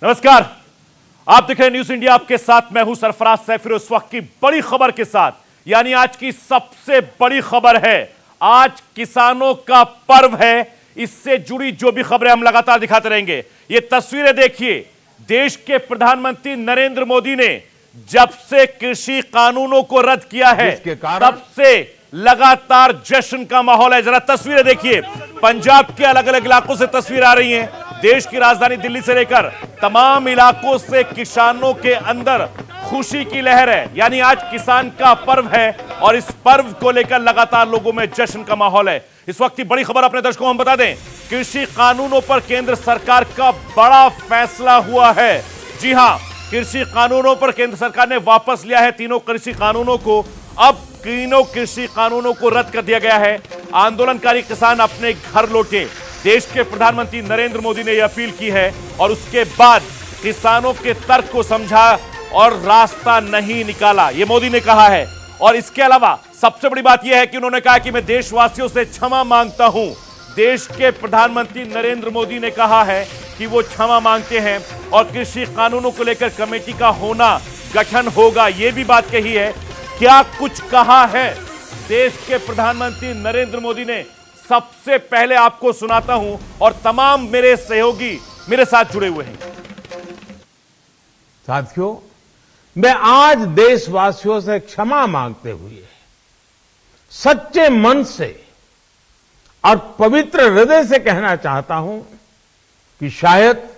नमस्कार, आप देख रहे हैं न्यूज इंडिया। आपके साथ मैं हूं सरफराज सैफी। इस वक्त की बड़ी खबर के साथ, यानी आज की सबसे बड़ी खबर है। आज किसानों का पर्व है। इससे जुड़ी जो भी खबरें हम लगातार दिखाते रहेंगे। ये तस्वीरें देखिए, देश के प्रधानमंत्री नरेंद्र मोदी ने जब से कृषि कानूनों को रद्द किया है तब से लगातार जश्न का माहौल है। जरा तस्वीरें देखिए, पंजाब के अलग अलग इलाकों से तस्वीर आ रही हैं। देश की राजधानी दिल्ली से लेकर तमाम इलाकों से किसानों के अंदर खुशी की लहर है। यानी आज किसान का पर्व है और इस पर्व को लेकर लगातार लोगों में जश्न का माहौल है। इस वक्त की बड़ी खबर अपने दर्शकों को हम बता दें, कृषि कानूनों पर केंद्र सरकार का बड़ा फैसला हुआ है। जी हां, कृषि कानूनों पर केंद्र सरकार ने वापस लिया है तीनों कृषि कानूनों को। अब तीनों कृषि कानूनों को रद्द कर दिया गया है। आंदोलनकारी किसान अपने घर लौटे। देश के प्रधानमंत्री नरेंद्र मोदी ने यह अपील की है और उसके बाद किसानों के तर्क को समझा और रास्ता नहीं निकाला, यह मोदी ने कहा है। और इसके अलावा सबसे बड़ी बात यह है कि उन्होंने कहा कि मैं देशवासियों से क्षमा मांगता हूं। देश के प्रधानमंत्री नरेंद्र मोदी ने कहा है कि वो क्षमा मांगते हैं और कृषि कानूनों को लेकर कमेटी का होना, गठन होगा, यह भी बात कही है। क्या कुछ कहा है देश के प्रधानमंत्री नरेंद्र मोदी ने, सबसे पहले आपको सुनाता हूं और तमाम मेरे सहयोगी मेरे साथ जुड़े हुए हैं। साथियों, मैं आज देशवासियों से क्षमा मांगते हुए सच्चे मन से और पवित्र हृदय से कहना चाहता हूं कि शायद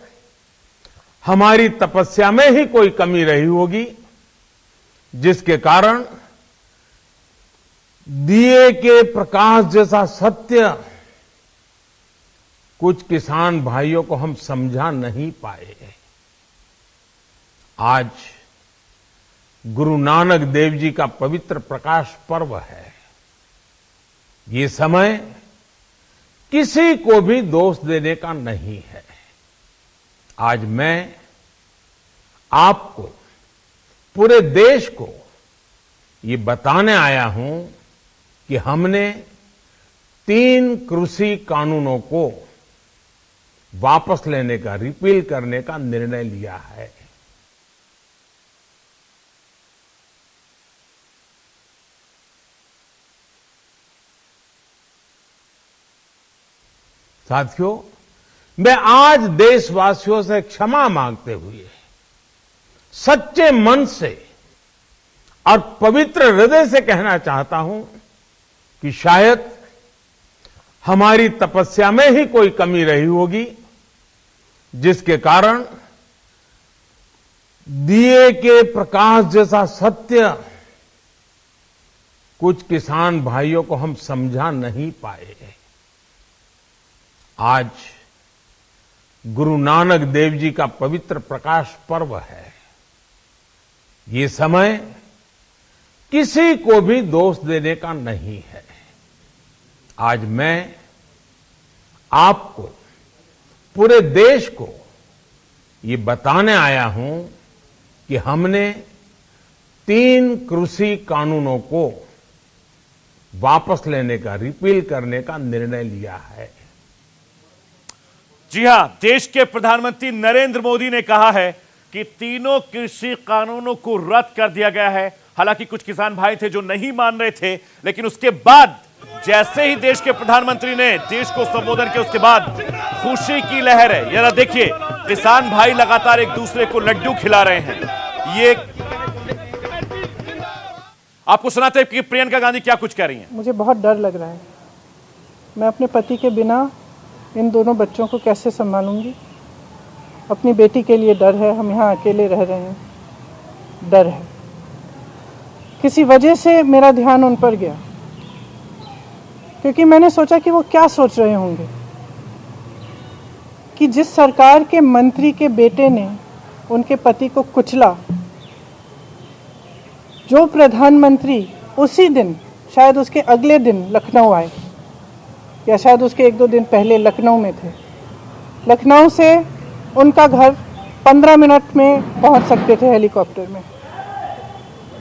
हमारी तपस्या में ही कोई कमी रही होगी, जिसके कारण दिए के प्रकाश जैसा सत्य कुछ किसान भाइयों को हम समझा नहीं पाए। आज गुरु नानक देव जी का पवित्र प्रकाश पर्व है। ये समय किसी को भी दोष देने का नहीं है। आज मैं आपको, पूरे देश को ये बताने आया हूं कि हमने 3 कृषि कानूनों को वापस लेने का, रिपील करने का निर्णय लिया है। साथियों, मैं आज देशवासियों से क्षमा मांगते हुए सच्चे मन से और पवित्र हृदय से कहना चाहता हूं कि शायद हमारी तपस्या में ही कोई कमी रही होगी, जिसके कारण दिए के प्रकाश जैसा सत्य कुछ किसान भाइयों को हम समझा नहीं पाए। आज गुरु नानक देव जी का पवित्र प्रकाश पर्व है। ये समय किसी को भी दोष देने का नहीं है। आज मैं आपको, पूरे देश को ये बताने आया हूं कि हमने 3 कृषि कानूनों को वापस लेने का, रिपील करने का निर्णय लिया है। जी हां, देश के प्रधानमंत्री नरेंद्र मोदी ने कहा है कि तीनों कृषि कानूनों को रद्द कर दिया गया है। हालांकि कुछ किसान भाई थे जो नहीं मान रहे थे, लेकिन उसके बाद जैसे ही देश के प्रधानमंत्री ने देश को संबोधन किया, उसके बाद खुशी की लहर है। जरा देखिए, किसान भाई लगातार एक दूसरे को लड्डू खिला रहे हैं। ये आपको सुनाते हैं कि प्रियंका गांधी क्या कुछ कह रही हैं। मुझे बहुत डर लग रहा है। मैं अपने पति के बिना इन दोनों बच्चों को कैसे संभालूंगी। अपनी बेटी के लिए डर है। हम यहाँ अकेले रह रहे हैं, डर है। किसी वजह से मेरा ध्यान उन पर गया, क्योंकि मैंने सोचा कि वो क्या सोच रहे होंगे कि जिस सरकार के मंत्री के बेटे ने उनके पति को कुचला, जो प्रधानमंत्री उसी दिन, शायद उसके अगले दिन लखनऊ आए, या शायद उसके 1-2 दिन पहले लखनऊ में थे। लखनऊ से उनका घर 15 मिनट में पहुंच सकते थे हेलीकॉप्टर में।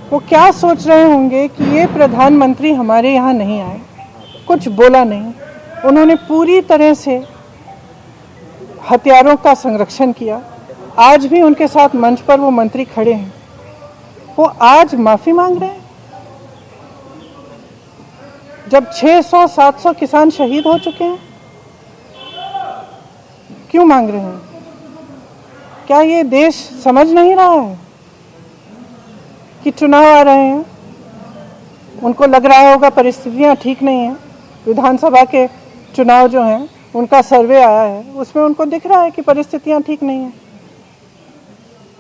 वो क्या सोच रहे होंगे कि ये प्रधानमंत्री हमारे यहाँ नहीं आए, कुछ बोला नहीं। उन्होंने पूरी तरह से हथियारों का संरक्षण किया, आज भी उनके साथ मंच पर वो मंत्री खड़े हैं, वो आज माफी मांग रहे हैं जब 600-700 किसान शहीद हो चुके हैं। क्यों मांग रहे हैं? क्या ये देश समझ नहीं रहा है कि चुनाव आ रहे हैं? उनको लग रहा होगा परिस्थितियां ठीक नहीं हैं। विधानसभा के चुनाव जो हैं उनका सर्वे आया है, उसमें उनको दिख रहा है कि परिस्थितियां ठीक नहीं हैं।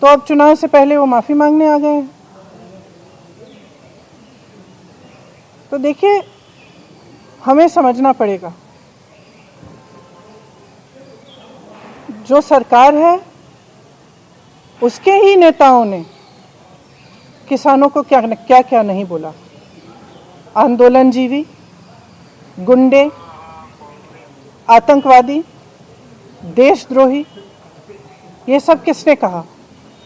तो अब चुनाव से पहले वो माफी मांगने आ गए हैं। तो देखिए, हमें समझना पड़ेगा, जो सरकार है उसके ही नेताओं ने किसानों को क्या क्या नहीं बोला। आंदोलनजीवी, गुंडे, आतंकवादी, देशद्रोही, ये सब किसने कहा?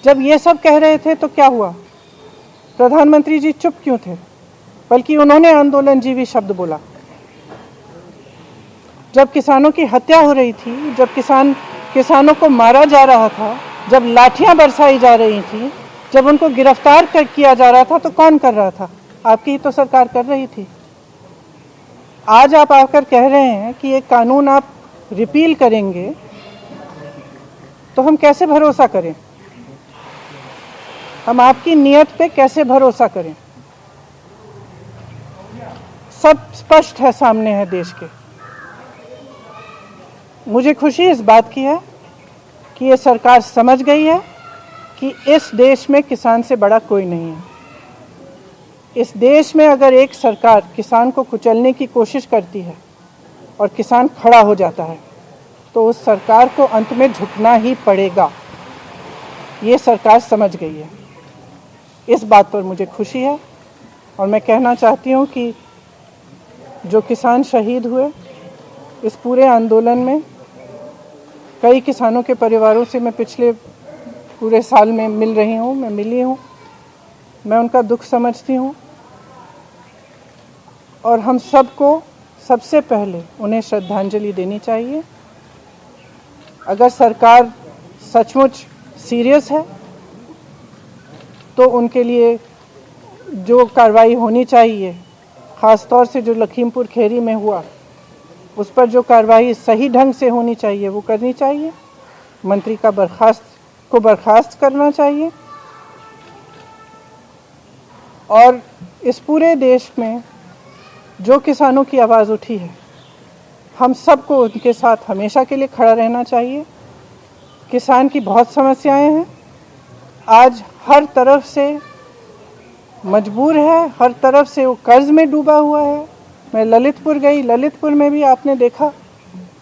जब ये सब कह रहे थे तो क्या हुआ? प्रधानमंत्री जी चुप क्यों थे? बल्कि उन्होंने आंदोलनजीवी शब्द बोला। जब किसानों की हत्या हो रही थी, जब किसानों को मारा जा रहा था, जब लाठियां बरसाई जा रही थी, जब उनको गिरफ्तार किया जा रहा था, तो कौन कर रहा था? आपकी ही तो सरकार कर रही थी। आज आप आकर कह रहे हैं कि ये कानून आप रिपील करेंगे, तो हम कैसे भरोसा करें? हम आपकी नीयत पे कैसे भरोसा करें? सब स्पष्ट है, सामने है देश के। मुझे खुशी इस बात की है कि ये सरकार समझ गई है कि इस देश में किसान से बड़ा कोई नहीं है। इस देश में अगर एक सरकार किसान को कुचलने की कोशिश करती है और किसान खड़ा हो जाता है, तो उस सरकार को अंत में झुकना ही पड़ेगा। ये सरकार समझ गई है। इस बात पर मुझे खुशी है और मैं कहना चाहती हूँ कि जो किसान शहीद हुए इस पूरे आंदोलन में, कई किसानों के परिवारों से मैं पिछले पूरे साल में मिल रही हूँ, मैं मिली हूँ, मैं उनका दुख समझती हूँ और हम सबको सबसे पहले उन्हें श्रद्धांजलि देनी चाहिए। अगर सरकार सचमुच सीरियस है तो उनके लिए जो कार्रवाई होनी चाहिए, ख़ास तौर से जो लखीमपुर खीरी में हुआ, उस पर जो कार्रवाई सही ढंग से होनी चाहिए वो करनी चाहिए। मंत्री का बर्खास्त करना चाहिए और इस पूरे देश में जो किसानों की आवाज़ उठी है, हम सबको उनके साथ हमेशा के लिए खड़ा रहना चाहिए। किसान की बहुत समस्याएं हैं, आज हर तरफ से मजबूर है, हर तरफ से वो कर्ज में डूबा हुआ है। मैं ललितपुर गई, ललितपुर में भी आपने देखा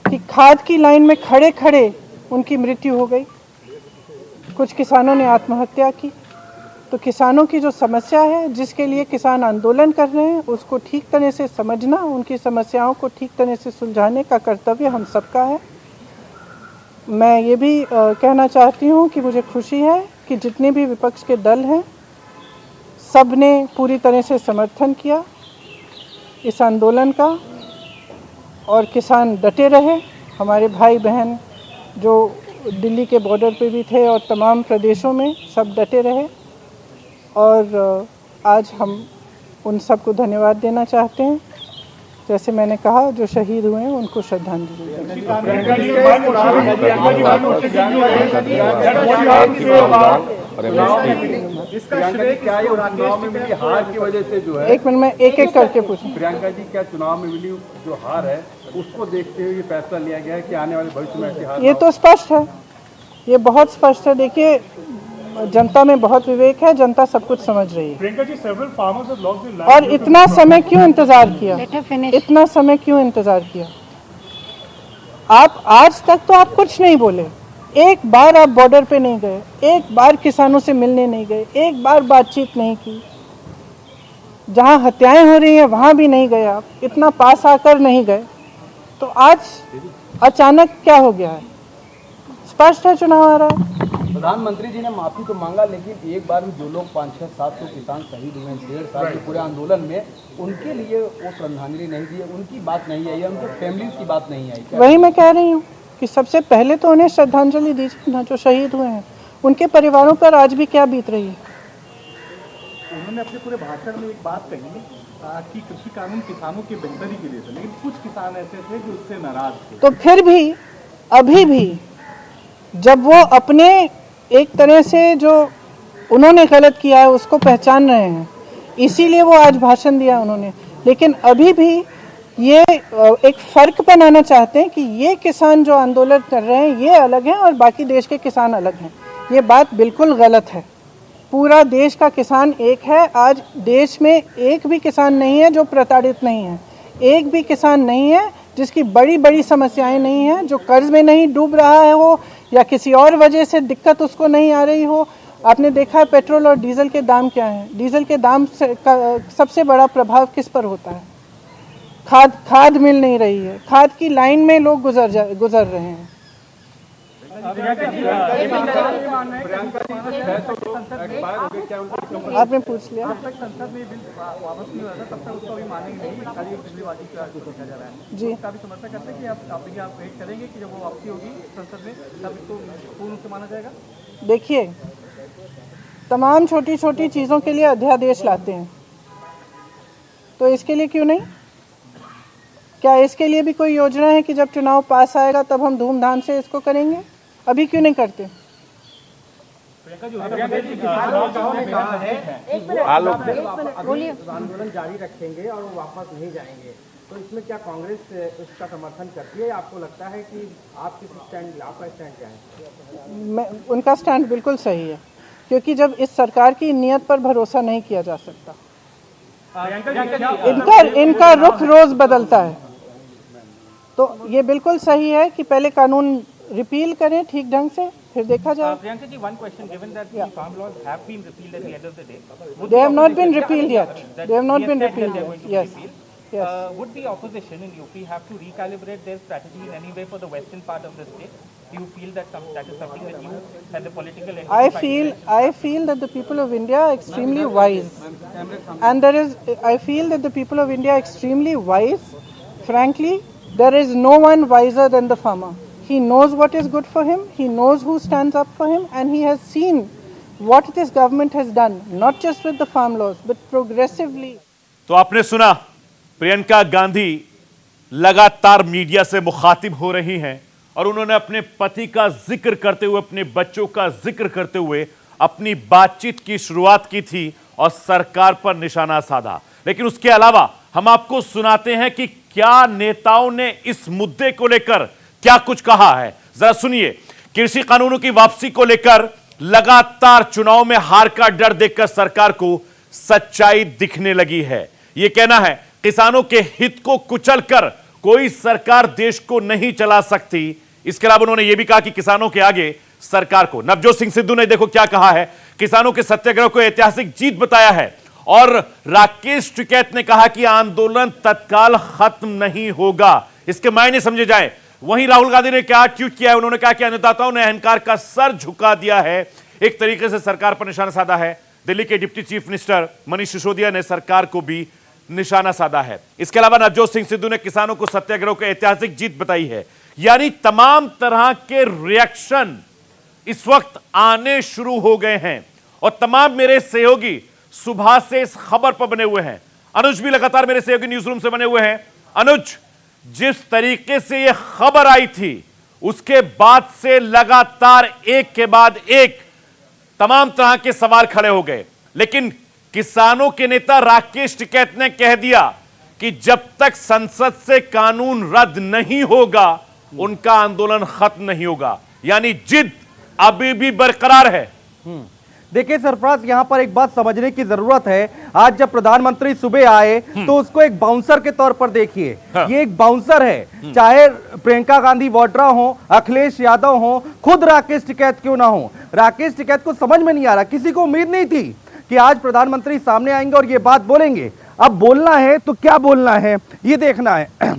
कि खाद की लाइन में खड़े खड़े उनकी मृत्यु हो गई। कुछ किसानों ने आत्महत्या की। तो किसानों की जो समस्या है, जिसके लिए किसान आंदोलन कर रहे हैं, उसको ठीक तरह से समझना, उनकी समस्याओं को ठीक तरह से सुलझाने का कर्तव्य हम सबका है। मैं ये भी कहना चाहती हूँ कि मुझे खुशी है कि जितने भी विपक्ष के दल हैं, सब ने पूरी तरह से समर्थन किया इस आंदोलन का और किसान डटे रहे। हमारे भाई बहन जो दिल्ली के बॉर्डर पे भी थे और तमाम प्रदेशों में, सब डटे रहे और आज हम उन सबको धन्यवाद देना चाहते हैं। जैसे मैंने कहा, जो शहीद हुए हैं उनको श्रद्धांजलि देना। एक मिनट में एक एक करके पूछूं। प्रियंका जी, क्या चुनाव में मिली जो हार है उसको देखते हुए ये फैसला लिया गया है कि आने वाले भविष्य में ऐसी हार? ये तो स्पष्ट है, ये बहुत स्पष्ट है। देखिए, जनता में बहुत विवेक है, जनता सब कुछ समझ रही है। और इतना समय क्यों इंतजार किया? इतना समय क्यों इंतजार किया? आप आज तक तो आप कुछ नहीं बोले, एक बार आप बॉर्डर पे नहीं गए, एक बार किसानों से मिलने नहीं गए, एक बार बातचीत नहीं की। जहां हत्याएं हो रही हैं वहां भी नहीं गए आप, इतना पास आकर नहीं गए। तो आज अचानक क्या हो गया है? स्पष्ट है, चुनाव आ रहा है। प्रधानमंत्री जी ने माफी तो मांगा, लेकिन एक बार भी जो लोग 5-6-700 किसान शहीद हुए 1.5 साल के पूरे आंदोलन में, उनके लिए वो श्रद्धांजलि नहीं दी, उनकी बात नहीं आई, उनके फैमिली की बात नहीं आई। वही मैं कह रही हूँ कि सबसे पहले तो उन्हें श्रद्धांजलि दीजिए ना, जो शहीद हुए हैं। उनके परिवारों पर आज भी क्या बीत रही है। उन्होंने अपने पूरे भाषण में एक बात कही कि कृषि कानून किसानों की बेहतरी के लिए थे, लेकिन कुछ किसान ऐसे थे जो उससे नाराज थे। तो फिर भी अभी भी जब वो अपने एक तरह से जो उन्होंने गलत किया है उसको पहचान रहे हैं, इसीलिए वो आज भाषण दिया उन्होंने, लेकिन अभी भी ये एक फर्क बनाना चाहते हैं कि ये किसान जो आंदोलन कर रहे हैं ये अलग हैं और बाकी देश के किसान अलग हैं। ये बात बिल्कुल गलत है। पूरा देश का किसान एक है। आज देश में एक भी किसान नहीं है जो प्रताड़ित नहीं है, एक भी किसान नहीं है जिसकी बड़ी बड़ी समस्याएं नहीं हैं, जो कर्ज में नहीं डूब रहा है हो या किसी और वजह से दिक्कत उसको नहीं आ रही हो। आपने देखा है पेट्रोल और डीजल के दाम क्या हैं। डीजल के दाम का सबसे बड़ा प्रभाव किस पर होता है? खाद मिल नहीं रही है, खाद की लाइन में लोग गुजर रहे हैं। आपने पूछ लिया। जब तक संसद में बिल वापस नहीं हुआ था तब तक उसको अभी मानेंगे नहीं, खाली एक बिजलीबाजी का सोचा जा रहा है जी, उसका भी समर्थन करते हैं कि आप वेट करेंगे कि जब वो वापसी होगी संसद में तब इसको पूर्ण रूप से माना जाएगा। देखिए, तमाम छोटी छोटी चीज़ों के लिए अध्यादेश लाते हैं, तो इसके लिए क्यों नहीं? क्या इसके लिए भी कोई योजना है कि जब चुनाव पास आएगा तब हम धूमधाम से इसको करेंगे? अभी क्यों नहीं करते? आंदोलन जारी रखेंगे और वो वापस नहीं जाएंगे, तो इसमें क्या कांग्रेस इसका समर्थन करती है? आपको लगता है कि आपका स्टैंड क्या है? उनका स्टैंड बिल्कुल सही है, क्योंकि जब इस सरकार की नीयत पर भरोसा नहीं किया जा सकता। इनका रुख रोज बदलता है, तो ये बिल्कुल सही है कि पहले कानून रिपील करें ठीक ढंग से, फिर देखा जाए। Priyanka ji, one question, given that the farm laws have been repealed at the end of the day, They have not been repealed yet. They have not been repealed yet. Yes. Yes. Would the opposition in UP have to recalibrate their strategy in any way for the western part of the state? Do you feel that that is something that you and the political entity I feel that the people of India are extremely wise, and I feel that the people of India are extremely wise. Frankly, there is no one wiser than the farmer. He knows what is good for him, he knows who stands up for him, and he has seen what this government has done, not just with the farm laws, but progressively. तो आपने सुना, प्रियंका गांधी लगातार media से मुखातिब हो रही हैं और उन्होंने अपने पति का जिक्र करते हुए, अपने बच्चों का जिक्र करते हुए अपनी बातचीत की शुरुआत की थी और सरकार पर निशाना साधा। लेकिन उसके अलावा हम आपको सुनाते हैं कि क्या नेताओं ने इस मुद्दे को लेकर क्या कुछ कहा है। जरा सुनिए। कृषि कानूनों की वापसी को लेकर लगातार चुनाव में हार का डर देखकर सरकार को सच्चाई दिखने लगी है। यह कहना है किसानों के हित को कुचलकर कोई सरकार देश को नहीं चला सकती। इसके अलावा उन्होंने यह भी कहा कि किसानों के आगे सरकार को। नवजोत सिंह सिद्धू ने देखो क्या कहा है, किसानों के सत्याग्रह को ऐतिहासिक जीत बताया है। और राकेश टिकैत ने कहा कि आंदोलन तत्काल खत्म नहीं होगा, इसके मायने समझे जाए। वहीं राहुल गांधी ने क्या ट्वीट किया है, उन्होंने कहा कि अन्नदाताओं ने अहंकार का सर झुका दिया है, एक तरीके से सरकार पर निशाना साधा है। दिल्ली के deputy chief minister Manish Sisodia ने सरकार को भी निशाना साधा है। इसके अलावा नवजोत सिंह सिद्धू ने किसानों को सत्याग्रह को ऐतिहासिक जीत बताई है। यानी तमाम तरह के रिएक्शन इस वक्त आने शुरू हो गए हैं और तमाम मेरे सहयोगी सुबह से इस खबर पर बने हुए हैं। अनुज भी लगातार मेरे सहयोगी न्यूज रूम से बने हुए हैं। अनुज, जिस तरीके से यह खबर आई थी उसके बाद से लगातार एक के बाद एक तमाम तरह के सवाल खड़े हो गए, लेकिन किसानों के नेता राकेश टिकैत ने कह दिया कि जब तक संसद से कानून रद्द नहीं होगा उनका आंदोलन खत्म नहीं होगा। यानी जिद अभी भी बरकरार है। देखिए सरफराज, यहाँ पर एक बात समझने की जरूरत है। आज जब प्रधानमंत्री सुबह आए तो उसको एक बाउंसर के तौर पर देखिए। ये एक बाउंसर है, चाहे प्रियंका गांधी वाड्रा हो, अखिलेश यादव हो, खुद राकेश टिकैत क्यों ना हो। राकेश टिकैत को समझ में नहीं आ रहा, किसी को उम्मीद नहीं थी कि आज प्रधानमंत्री सामने आएंगे और ये बात बोलेंगे। अब बोलना है तो क्या बोलना है ये देखना है।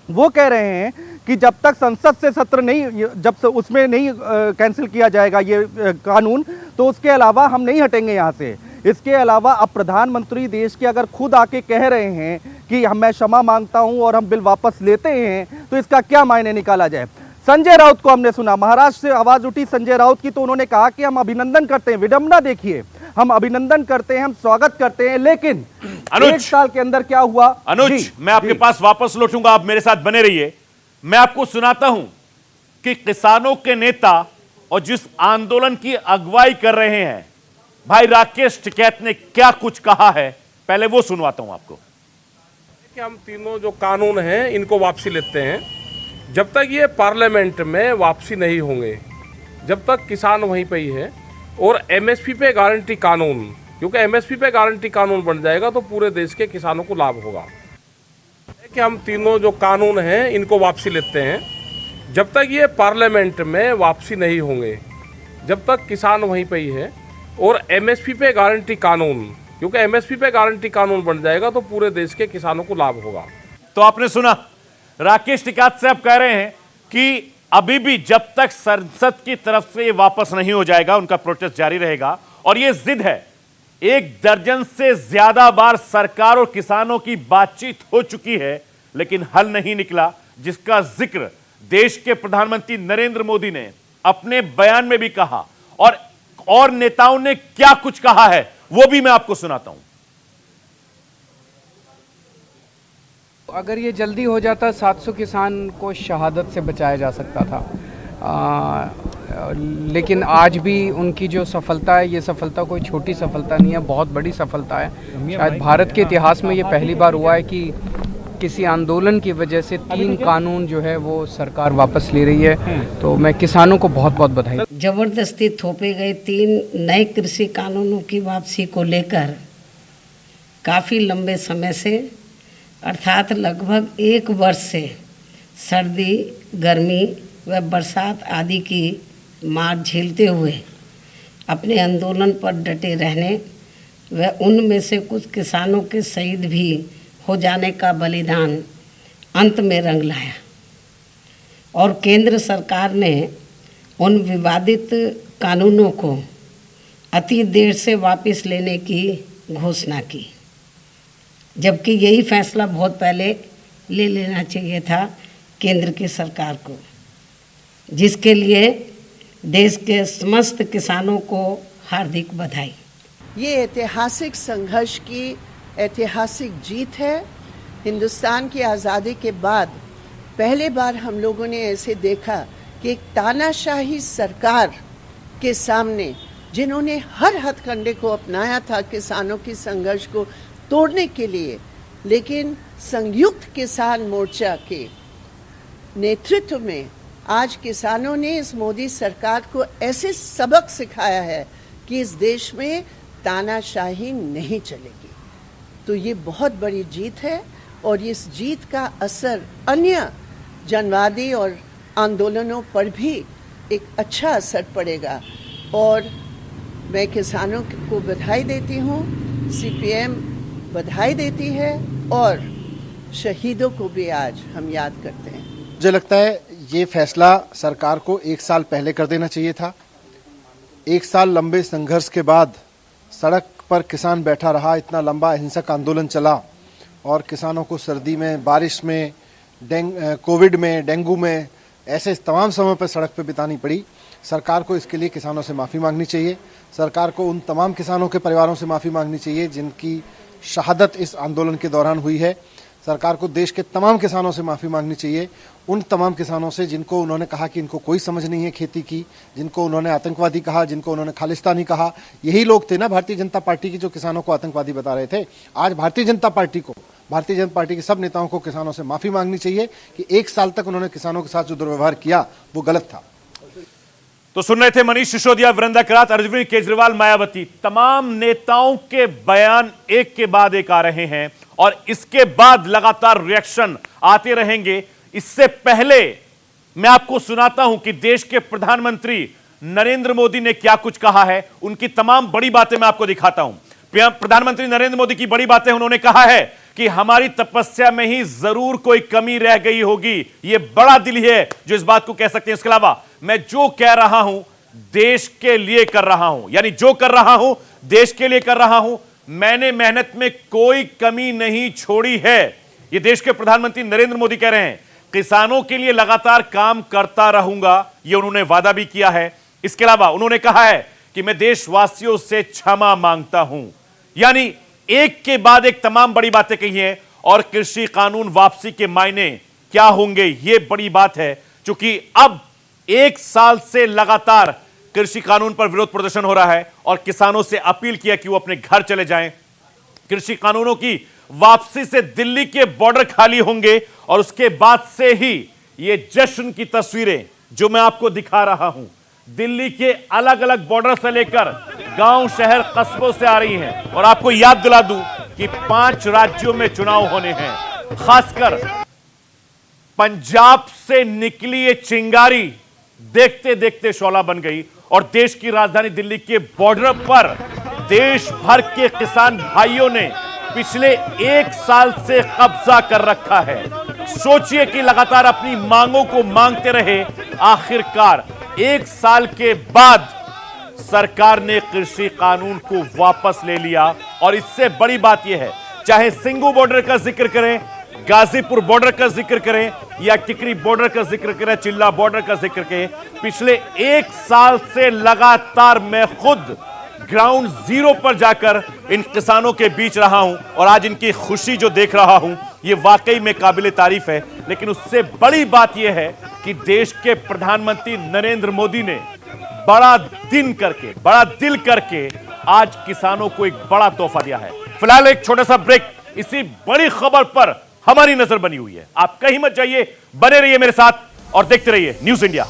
वो कह रहे हैं कि जब तक संसद से सत्र नहीं, जब से उसमें नहीं कैंसिल किया जाएगा ये कानून, तो उसके अलावा हम नहीं हटेंगे यहाँ से। इसके अलावा अब प्रधानमंत्री देश के अगर खुद आके कह रहे हैं कि मैं क्षमा मांगता हूँ और हम बिल वापस लेते हैं, तो इसका क्या मायने निकाला जाए। संजय राउत को हमने सुना, महाराष्ट्र से आवाज उठी संजय राउत की, तो उन्होंने कहा कि हम अभिनंदन करते हैं, विडंबना देखिए, हम अभिनंदन करते हैं, हम स्वागत करते हैं, लेकिन एक साल के अंदर क्या हुआ। अनुज, मैं आपके पास वापस लौटूंगा, आप मेरे साथ बने रहिए। मैं आपको सुनाता हूं कि किसानों के नेता और जिस आंदोलन की अगुवाई कर रहे हैं भाई राकेश टिकैत ने क्या कुछ कहा है, पहले वो सुनवाता हूं आपको। कि हम तीनों जो कानून हैं इनको वापसी लेते हैं। जब तक ये पार्लियामेंट में वापसी नहीं होंगे, जब तक किसान वहीं पे ही है। और एमएसपी पे गारंटी कानून, क्योंकि एमएसपी पे गारंटी कानून बन जाएगा तो पूरे देश के किसानों को लाभ होगा। कि हम तीनों जो कानून हैं इनको वापसी लेते हैं। जब तक ये पार्लियामेंट में वापसी नहीं होंगे, जब तक किसान वहीं पे ही है। और एमएसपी पे गारंटी कानून, क्योंकि एमएसपी पे गारंटी कानून बन जाएगा तो पूरे देश के किसानों को लाभ होगा। तो आपने सुना, राकेश टिकैत से आप कह रहे हैं कि अभी भी जब तक संसद की तरफ से ये वापस नहीं हो जाएगा उनका प्रोटेस्ट जारी रहेगा। और ये जिद है, एक दर्जन से ज्यादा बार सरकार और किसानों की बातचीत हो चुकी है लेकिन हल नहीं निकला, जिसका जिक्र देश के प्रधानमंत्री नरेंद्र मोदी ने अपने बयान में भी कहा। और नेताओं ने क्या कुछ कहा है वो भी मैं आपको सुनाता हूं। अगर ये जल्दी हो जाता 700 किसान को शहादत से बचाया जा सकता था, लेकिन आज भी उनकी जो सफलता है, ये सफलता कोई छोटी सफलता नहीं है, बहुत बड़ी सफलता है। शायद भारत के इतिहास में ये पहली बार हुआ है कि किसी आंदोलन की वजह से 3 कानून जो है वो सरकार वापस ले रही है। तो मैं किसानों को बहुत बहुत बधाई। जबरदस्ती थोपे गए 3 नए कृषि कानूनों की वापसी को लेकर काफ़ी लंबे समय से, अर्थात लगभग 1 वर्ष से सर्दी, गर्मी व बरसात आदि की मार झेलते हुए अपने आंदोलन पर डटे रहने व उनमें से कुछ किसानों के शहीद भी हो जाने का बलिदान अंत में रंग लाया और केंद्र सरकार ने उन विवादित कानूनों को अति देर से वापस लेने की घोषणा की, जबकि यही फैसला बहुत पहले ले लेना चाहिए था केंद्र की सरकार को, जिसके लिए देश के समस्त किसानों को हार्दिक बधाई। ये ऐतिहासिक संघर्ष की ऐतिहासिक जीत है। हिंदुस्तान की आज़ादी के बाद पहले बार हम लोगों ने ऐसे देखा कि एक तानाशाही सरकार के सामने, जिन्होंने हर हथकंडे को अपनाया था किसानों की संघर्ष को तोड़ने के लिए, लेकिन संयुक्त किसान मोर्चा के नेतृत्व में आज किसानों ने इस मोदी सरकार को ऐसे सबक सिखाया है कि इस देश में तानाशाही नहीं चलेगी। तो ये बहुत बड़ी जीत है और इस जीत का असर अन्य जनवादी और आंदोलनों पर भी एक अच्छा असर पड़ेगा। और मैं किसानों को बधाई देती हूँ, सीपीएम बधाई देती है और शहीदों को भी आज हम याद करते हैं। मुझे लगता है ये फैसला सरकार को 1 साल पहले कर देना चाहिए था। 1 साल लंबे संघर्ष के बाद सड़क पर किसान बैठा रहा, इतना लंबा अहिंसक आंदोलन चला और किसानों को सर्दी में, बारिश में, कोविड में, डेंगू में, ऐसे तमाम समय पर सड़क पर बितानी पड़ी। सरकार को इसके लिए किसानों से माफ़ी मांगनी चाहिए। सरकार को उन तमाम किसानों के परिवारों से माफ़ी मांगनी चाहिए जिनकी शहादत इस आंदोलन के दौरान हुई है। सरकार को देश के तमाम किसानों से माफ़ी मांगनी चाहिए, उन तमाम किसानों से जिनको उन्होंने कहा कि इनको कोई समझ नहीं है खेती की, जिनको उन्होंने आतंकवादी कहा, जिनको उन्होंने खालिस्तानी कहा। यही लोग थे ना भारतीय जनता पार्टी की जो किसानों को आतंकवादी बता रहे थे। आज भारतीय जनता पार्टी के सब नेताओं को किसानों से माफ़ी मांगनी चाहिए कि 1 साल तक उन्होंने किसानों के साथ जो दुर्व्यवहार किया वो गलत था। तो सुन रहे थे मनीष सिसोदिया, वृंदा करात, अरविंद केजरीवाल, मायावती, तमाम नेताओं के बयान एक के बाद एक आ रहे हैं और इसके बाद लगातार रिएक्शन आते रहेंगे। इससे पहले मैं आपको सुनाता हूं कि देश के प्रधानमंत्री नरेंद्र मोदी ने क्या कुछ कहा है। उनकी तमाम बड़ी बातें मैं आपको दिखाता हूं। प्रधानमंत्री नरेंद्र मोदी की बड़ी बातें, उन्होंने कहा है कि हमारी तपस्या में ही जरूर कोई कमी रह गई होगी। यह बड़ा दिल है जो इस बात को कह सकते हैं। इसके अलावा मैं जो कह रहा हूं देश के लिए कर रहा हूं, यानी जो कर रहा हूं देश के लिए कर रहा हूं। मैंने मेहनत में कोई कमी नहीं छोड़ी है, यह देश के प्रधानमंत्री नरेंद्र मोदी कह रहे हैं। किसानों के लिए लगातार काम करता रहूंगा, यह उन्होंने वादा भी किया है। इसके अलावा उन्होंने कहा है कि मैं देशवासियों से क्षमा मांगता हूं। यानी एक के बाद एक तमाम बड़ी बातें कही हैं। और कृषि कानून वापसी के मायने क्या होंगे, यह बड़ी बात है, क्योंकि अब 1 साल से लगातार कृषि कानून पर विरोध प्रदर्शन हो रहा है और किसानों से अपील किया कि वो अपने घर चले जाएं। कृषि कानूनों की वापसी से दिल्ली के बॉर्डर खाली होंगे और उसके बाद से ही ये जश्न की तस्वीरें जो मैं आपको दिखा रहा हूं, दिल्ली के अलग अलग बॉर्डर से लेकर गांव, शहर, कस्बों से आ रही हैं। और आपको याद दिला दूं कि 5 राज्यों में चुनाव होने हैं। खासकर पंजाब से निकली ये चिंगारी देखते देखते शोला बन गई और देश की राजधानी दिल्ली के बॉर्डर पर देश भर के किसान भाइयों ने पिछले 1 साल से कब्जा कर रखा है। सोचिए कि लगातार अपनी मांगों को मांगते रहे, आखिरकार 1 साल के बाद सरकार ने कृषि कानून को वापस ले लिया। और इससे बड़ी बात यह है, चाहे सिंगू बॉर्डर का जिक्र करें, गाजीपुर बॉर्डर का जिक्र करें या टिकरी बॉर्डर का जिक्र करें, चिल्ला बॉर्डर का जिक्र करें, पिछले 1 साल से लगातार मैं खुद ग्राउंड जीरो पर जाकर इन किसानों के बीच रहा हूं और आज इनकी खुशी जो देख रहा हूं, यह वाकई में काबिले तारीफ है। लेकिन उससे बड़ी बात यह है कि देश के प्रधानमंत्री नरेंद्र मोदी ने बड़ा दिल करके आज किसानों को एक बड़ा तोहफा दिया है। फिलहाल एक छोटा सा ब्रेक, इसी बड़ी खबर पर हमारी नजर बनी हुई है। आप कहीं मत जाइए, बने रहिए मेरे साथ और देखते रहिए न्यूज़ इंडिया।